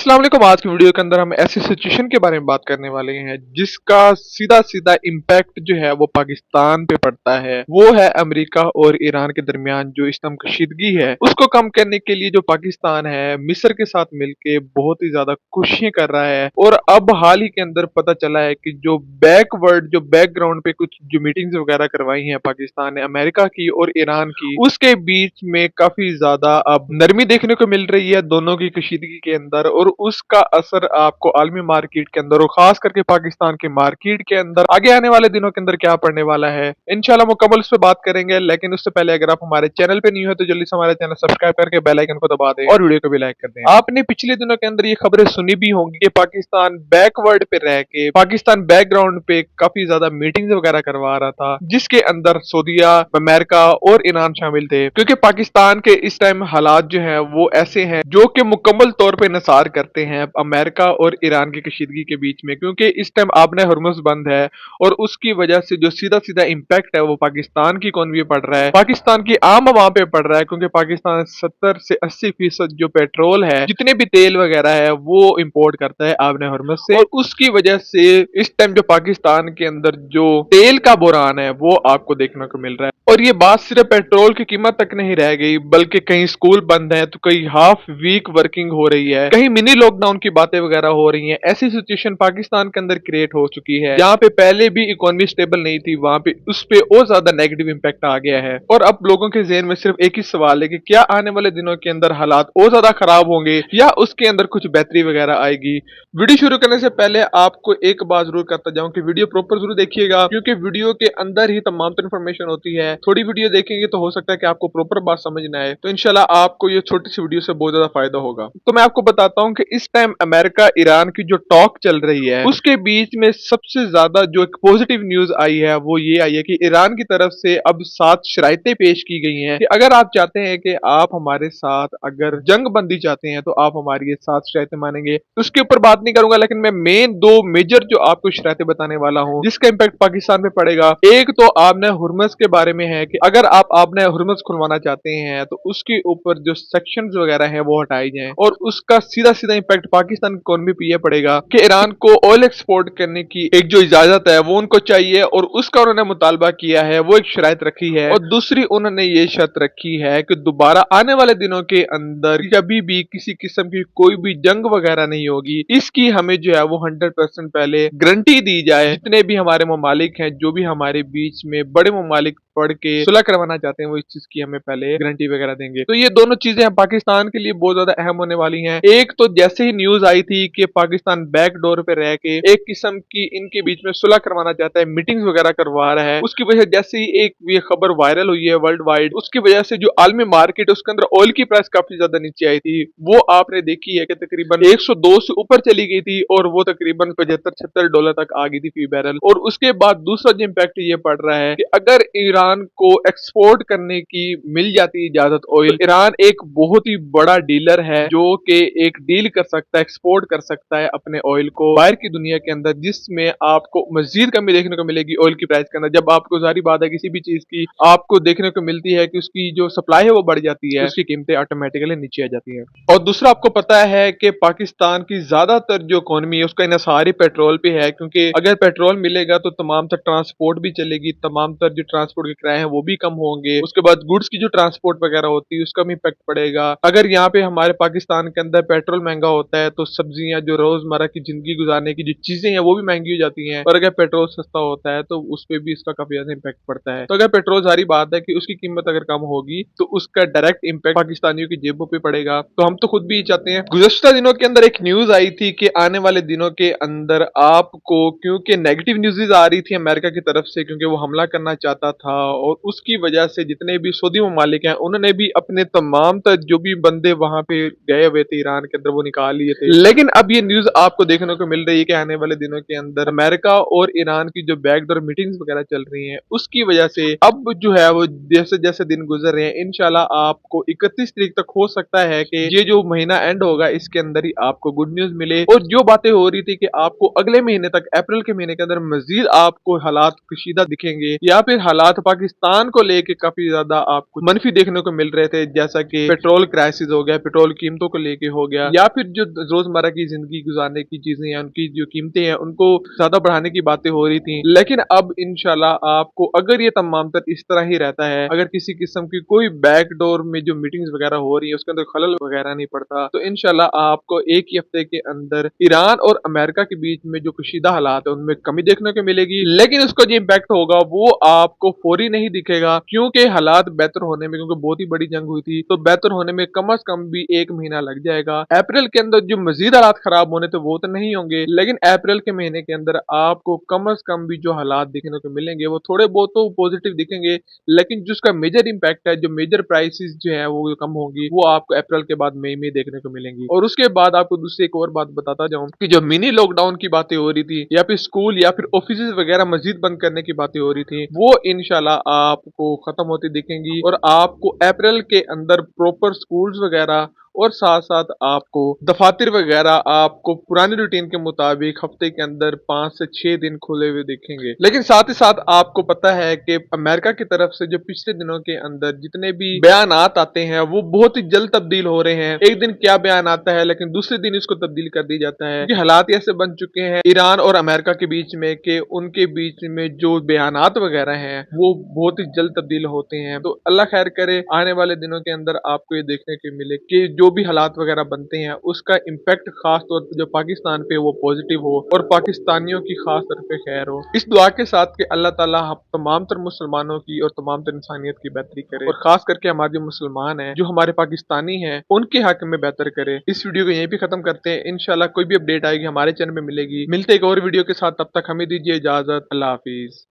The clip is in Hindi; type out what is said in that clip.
अस्सलाम वालेकुम। आज की वीडियो के अंदर हम ऐसी सिचुएशन के बारे में बात करने वाले हैं जिसका सीधा सीधा इम्पैक्ट जो है वो पाकिस्तान पे पड़ता है। वो है अमेरिका और ईरान के दरमियान जो इस टाइम कशीदगी है उसको कम करने के लिए जो पाकिस्तान है मिस्र के साथ मिलके बहुत ही ज्यादा कोशिशें कर रहा है। और अब हाल ही के अंदर पता चला है कि जो बैकग्राउंड पे कुछ जो मीटिंग्स वगैरह करवाई हैं पाकिस्तान ने अमेरिका की और ईरान की, उसके बीच में काफी ज्यादा अब नरमी देखने को मिल रही है दोनों की कशीदगी के अंदर। और उसका असर आपको आलमी मार्केट के अंदर और खास करके पाकिस्तान के मार्केट के अंदर आगे आने वाले दिनों के अंदर क्या पड़ने वाला है, इंशाल्लाह मुकम्मल उस पर बात करेंगे। लेकिन उससे पहले अगर आप हमारे चैनल पे न्यू है तो जल्दी से हमारे चैनल सब्सक्राइब करके बेल आइकन को दबा दें और वीडियो को भी लाइक कर दें। आपने पिछले दिनों के अंदर ये खबरें सुनी भी होंगी कि पाकिस्तान बैकवर्ड पे रह के पाकिस्तान बैकग्राउंड पे काफी ज्यादा मीटिंग्स वगैरह करवा रहा था, जिसके अंदर सऊदीया, अमेरिका और ईरान शामिल थे। क्योंकि पाकिस्तान के इस टाइम हालात जो है वो ऐसे हैं जो कि मुकम्मल तौर पे इंसार करते हैं अमेरिका और ईरान की कशीदगी के बीच में। क्योंकि इस टाइम आबने हुर्मुज़ बंद है और उसकी वजह से जो सीधा सीधा इम्पैक्ट है वो पाकिस्तान की इकोनॉमी पे पड़ रहा है, पाकिस्तान की आम आवाम पे पड़ रहा है। क्योंकि पाकिस्तान 70 से 80% जो पेट्रोल है, जितने भी तेल वगैरह है, वो इम्पोर्ट करता है आबने हुर्मुज़ से। और उसकी वजह से इस टाइम जो पाकिस्तान के अंदर जो तेल का बुरान है वो आपको देखने को मिल रहा है। और ये बात सिर्फ पेट्रोल की कीमत तक नहीं रह गई, बल्कि कहीं स्कूल बंद है तो कहीं हाफ वीक वर्किंग हो रही है, कहीं मिनी लॉकडाउन की बातें वगैरह हो रही हैं। ऐसी सिचुएशन पाकिस्तान के अंदर क्रिएट हो चुकी है। जहाँ पे पहले भी इकोनॉमी स्टेबल नहीं थी, वहां पे उस पे और ज्यादा नेगेटिव इंपैक्ट आ गया है। और अब लोगों के ज़हन में सिर्फ एक ही सवाल है कि क्या आने वाले दिनों के अंदर हालात और ज्यादा खराब होंगे या उसके अंदर कुछ बेहतरी वगैरह आएगी। वीडियो शुरू करने से पहले आपको एक बात जरूर करता जाऊं कि वीडियो प्रॉपर जरूर देखिएगा, क्योंकि वीडियो के अंदर ही तमाम तो इन्फॉर्मेशन होती है। थोड़ी वीडियो देखेंगे तो हो सकता है कि आपको प्रॉपर बात समझ ना आए, तो इंशाल्लाह आपको ये छोटी सी वीडियो से बहुत ज्यादा फायदा होगा। तो मैं आपको बताता हूं कि इस टाइम अमेरिका ईरान की जो टॉक चल रही है उसके बीच में सबसे ज्यादा जो एक पॉजिटिव न्यूज आई है वो ये आई है कि ईरान की तरफ से अब 7 शराइतें पेश की गई हैं कि अगर आप चाहते हैं कि आप हमारे साथ अगर जंग बंदी चाहते हैं तो आप हमारी ये 7 शराइतें मानेंगे। तो उसके ऊपर बात नहीं करूंगा, लेकिन मैं मेन 2 मेजर जो आपको शराइतें बताने वाला हूं जिसका इंपैक्ट पाकिस्तान पे पड़ेगा। एक तो आबने हुर्मुज़ के बारे में है कि अगर आप आबने हुर्मुज़ खुलवाना चाहते हैं तो उसके ऊपर जो सेक्शंस वगैरह हैं वो हटाए जाएं। और उसका सीधा सीधा इंपैक्ट पाकिस्तान इकोनॉमी पे ये पड़ेगा कि ईरान को ऑयल एक्सपोर्ट करने की एक जो इजाजत है वो उनको चाहिए, और उसका उन्होंने मुतालबा किया है, वो एक शराइत रखी है। और दूसरी उन्होंने ये शर्त रखी है कि दोबारा आने वाले दिनों के अंदर कभी भी किसी किस्म की कोई भी जंग वगैरह नहीं होगी। इसकी हमें जो है वो 100% पहले गारंटी दी जाए। जितने भी हमारे ममालिक हैं, जो भी हमारे बीच में बड़े ममालिक पढ़ के सुलह करवाना चाहते हैं, वो इस चीज की हमें पहले गारंटी वगैरह देंगे। तो ये दोनों चीजें पाकिस्तान के लिए बहुत ज्यादा अहम होने वाली हैं। एक तो जैसे ही न्यूज आई थी कि पाकिस्तान बैकडोर पे रह के एक किस्म की इनके बीच में सुलह करवाना चाहता है, मीटिंग्स वगैरह करवा रहा है, उसकी वजह जैसे ही एक ये खबर वायरल हुई है वर्ल्ड वाइड, उसकी वजह से जो आलमी मार्केट है उसके अंदर ऑयल की प्राइस काफी ज्यादा नीचे आई थी। वो आपने देखी है कि तकरीबन 102 से ऊपर चली गई थी और वो तकरीबन $75-76 तक आ गई थी फी बैरल। और उसके बाद दूसरा जो इम्पैक्ट ये पड़ रहा है कि अगर ईरान को एक्सपोर्ट करने की मिल जाती इजाजत ऑयल, ईरान एक बहुत ही बड़ा डीलर है जो कि एक डील कर सकता है, एक्सपोर्ट कर सकता है अपने ऑयल को बाहर की दुनिया के अंदर, जिसमें आपको मजीद कमी देखने को मिलेगी ऑयल की प्राइस के अंदर। जब आपको जारी बात है किसी भी चीज की आपको देखने को मिलती है कि उसकी जो सप्लाई है वो बढ़ जाती है, उसकी कीमतें ऑटोमेटिकली नीचे आ जाती है। और दूसरा आपको पता है कि पाकिस्तान की ज्यादातर जो इकोनॉमी है उसका इन्हिसार ही पेट्रोल पे है, क्योंकि अगर पेट्रोल मिलेगा तो तमाम तर ट्रांसपोर्ट भी चलेगी, तमाम तर जो ट्रांसपोर्ट के किराए हैं वो भी कम होंगे। उसके बाद गुड्स की जो ट्रांसपोर्ट वगैरह होती है उसका भी इम्पैक्ट पड़ेगा। अगर यहाँ पे हमारे पाकिस्तान के अंदर पेट्रोल महंगा होता है तो सब्जियां जो रोजमर्रा की जिंदगी गुजारने की जो चीजें हैं वो भी महंगी हो जाती हैं। और अगर पेट्रोल सस्ता होता है तो उस पर भी इसका काफी ज्यादा इम्पैक्ट पड़ता है। तो अगर पेट्रोल सारी बात है कि उसकी कीमत अगर कम होगी तो उसका डायरेक्ट इम्पैक्ट पाकिस्तानियों की जेबों पे पड़ेगा। तो हम तो खुद भी चाहते हैं। गुज़श्ता दिनों के अंदर एक न्यूज आई थी कि आने वाले दिनों के अंदर आपको, क्योंकि नेगेटिव न्यूज़ आ रही थी अमेरिका की तरफ से, क्योंकि वो हमला करना चाहता था और उसकी वजह से जितने भी सऊदी ममालिक हैं उन्होंने भी अपने तमाम तक जो भी बंदे वहां पे गए हुए थे ईरान के अंदर वो निकाल लिए थे। लेकिन अब ये न्यूज आपको देखने को मिल रही है कि आने वाले दिनों के अंदर अमेरिका और ईरान की जो बैकडोर मीटिंग्स वगैरह चल रही हैं उसकी वजह से अब जो है वो जैसे जैसे दिन गुजर रहे हैं इंशाल्लाह आपको 31 तारीख तक हो सकता है कि ये जो महीना एंड होगा इसके अंदर ही आपको गुड न्यूज मिले। और जो बातें हो रही थी कि आपको अगले महीने तक, अप्रैल के महीने के अंदर मजीद आपको हालात कशीदा दिखेंगे या फिर हालात पाकिस्तान को लेके काफी ज्यादा आपको मनफी देखने को मिल रहे थे, जैसा कि पेट्रोल क्राइसिस हो गया, पेट्रोल कीमतों को लेके हो गया, या फिर जो रोजमर्रा की जिंदगी गुजारने की चीजें हैं उनकी जो कीमतें हैं उनको ज्यादा बढ़ाने की बातें हो रही थी। लेकिन अब इंशाल्लाह आपको अगर ये तमाम तर इस तरह ही रहता है, अगर किसी किस्म की कोई बैकडोर में जो मीटिंग्स वगैरह हो रही है उसके अंदर खलल वगैरह नहीं पड़ता, तो इंशाल्लाह आपको एक ही हफ्ते के अंदर ईरान और अमेरिका के बीच में जो कशीदा हालात है उनमें कमी देखने को मिलेगी। लेकिन उसका जो इम्पैक्ट होगा वो आपको फौरी नहीं दिखेगा, क्योंकि हालात बेहतर होने में, क्योंकि बहुत ही बड़ी जंग हुई थी, तो बेहतर होने में कम अज कम भी 1 महीना लग जाएगा। अप्रैल के अंदर जो मजीद हालात खराब होने थे वो तो नहीं होंगे, लेकिन अप्रैल के महीने के अंदर आपको कम अज कम भी जो हालात देखने को मिलेंगे वो थोड़े बहुत तो पॉजिटिव दिखेंगे, लेकिन जिसका मेजर इम्पैक्ट है, जो मेजर प्राइसेस जो है वो कम होंगी, वो आपको अप्रैल के बाद मई में देखने को मिलेंगी। और उसके बाद आपको दूसरी एक और बात बताता जाऊं कि जो मिनी लॉकडाउन की बातें हो रही थी, या फिर स्कूल या फिर ऑफिस वगैरह मजीद बंद करने की बातें हो रही थी, वो इंशाल्लाह आपको खत्म होती दिखेंगी और आपको अप्रैल के अंदर प्रॉपर स्कूल्स वगैरह और साथ साथ आपको दफातर वगैरह आपको पुरानी रूटीन के मुताबिक हफ्ते के अंदर 5 से 6 दिन खुले हुए दिखेंगे। लेकिन साथ ही साथ आपको पता है कि अमेरिका की तरफ से जो पिछले दिनों के अंदर जितने भी बयान आते हैं वो बहुत ही जल्द तब्दील हो रहे हैं। एक दिन क्या बयान आता है लेकिन दूसरे दिन इसको तब्दील कर दिया जाता है, क्योंकि हालात ऐसे बन चुके हैं ईरान और अमेरिका के बीच में कि उनके बीच में जो बयानात वगैरह हैं वो बहुत ही जल्द तब्दील होते हैं। तो अल्लाह खैर करे आने वाले दिनों के अंदर आपको ये देखने को मिले कि जो भी हालात वगैरह बनते हैं उसका इम्पैक्ट खास तौर पे जो पाकिस्तान पे वो पॉजिटिव हो और पाकिस्तानियों की खास तौर पे खैर हो। इस दुआ के साथ कि अल्लाह ताला हम तमाम तर मुसलमानों की और तमाम तर इंसानियत की बेहतरी करे, और खास करके हमारे जो मुसलमान हैं, जो हमारे पाकिस्तानी हैं, उनके हक में बेहतर करे। इस वीडियो को यहीं पे खत्म करते हैं। इंशाल्लाह कोई भी अपडेट आएगी हमारे चैनल में मिलेगी। मिलते एक और वीडियो के साथ, तब तक हमें दीजिए इजाजत। अल्लाह हाफिज।